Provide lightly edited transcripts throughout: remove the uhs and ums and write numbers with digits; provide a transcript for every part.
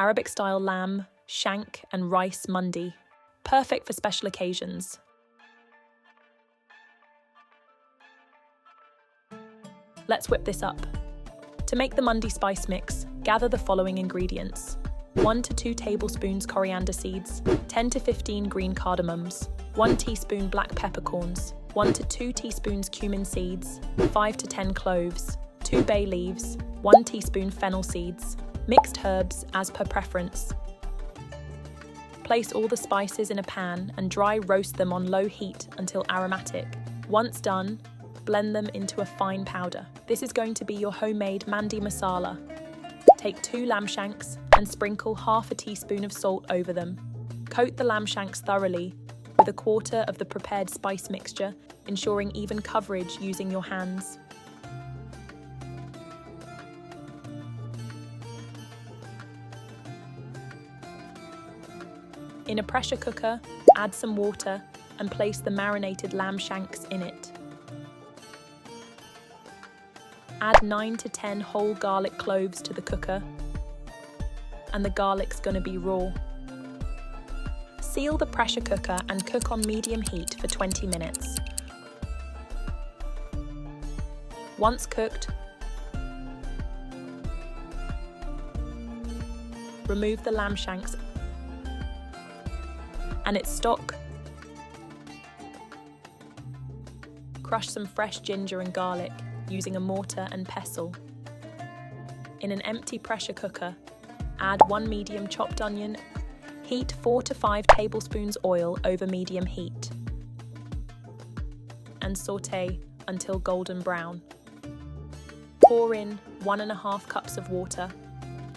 Arabic-style lamb, shank and rice mandi. Perfect for special occasions. Let's whip this up. To make the Mandi Spice mix, gather the following ingredients. 1 to 2 tablespoons coriander seeds, 10 to 15 green cardamoms, 1 teaspoon black peppercorns, 1 to 2 teaspoons cumin seeds, 5 to 10 cloves, 2 bay leaves, 1 teaspoon fennel seeds, mixed herbs as per preference. Place all the spices in a pan and dry roast them on low heat until aromatic. Once done, blend them into a fine powder. This is going to be your homemade Mandi masala. Take 2 lamb shanks and sprinkle half a teaspoon of salt over them. Coat the lamb shanks thoroughly with 1/4 of the prepared spice mixture, ensuring even coverage using your hands. In a pressure cooker, add some water and place the marinated lamb shanks in it. Add 9 to 10 whole garlic cloves to the cooker, and the garlic's gonna be raw. Seal the pressure cooker and cook on medium heat for 20 minutes. Once cooked, remove the lamb shanks and its stock. Crush some fresh ginger and garlic using a mortar and pestle. In an empty pressure cooker, add 1 medium chopped onion. Heat 4 to 5 tablespoons oil over medium heat and sauté until golden brown. Pour in 1½ cups of water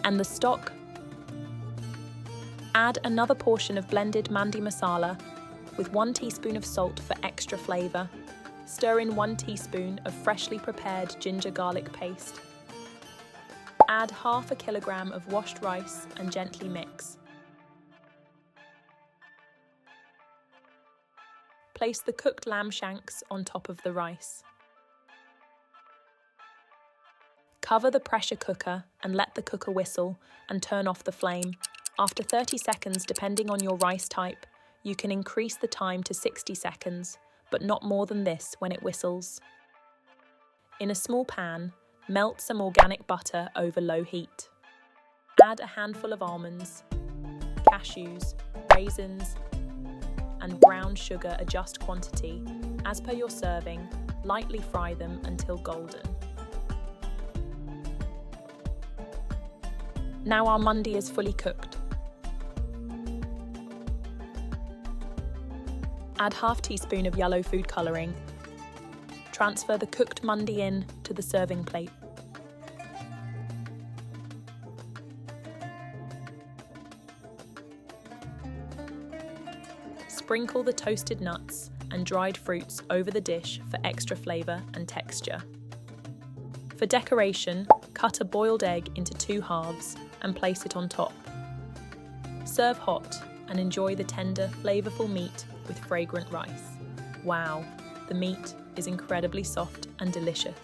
and the stock. Add another portion of blended Mandi masala with 1 teaspoon of salt for extra flavour. Stir in 1 teaspoon of freshly prepared ginger garlic paste. Add ½ a kilogram of washed rice and gently mix. Place the cooked lamb shanks on top of the rice. Cover the pressure cooker and let the cooker whistle and turn off the flame. After 30 seconds, depending on your rice type, you can increase the time to 60 seconds, but not more than this when it whistles. In a small pan, melt some organic butter over low heat. Add a handful of almonds, cashews, raisins, and brown sugar. Adjust quantity. As per your serving, lightly fry them until golden. Now our mandi is fully cooked. Add ½ teaspoon of yellow food colouring. Transfer the cooked mandi in to the serving plate. Sprinkle the toasted nuts and dried fruits over the dish for extra flavour and texture. For decoration, cut a boiled egg into 2 halves and place it on top. Serve hot and enjoy the tender, flavourful meat with fragrant rice. Wow, the meat is incredibly soft and delicious.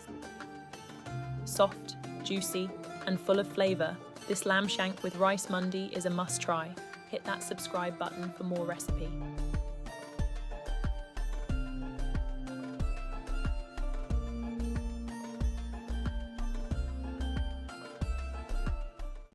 Soft, juicy, and full of flavour, this lamb shank with rice mandi is a must-try. Hit that subscribe button for more recipe.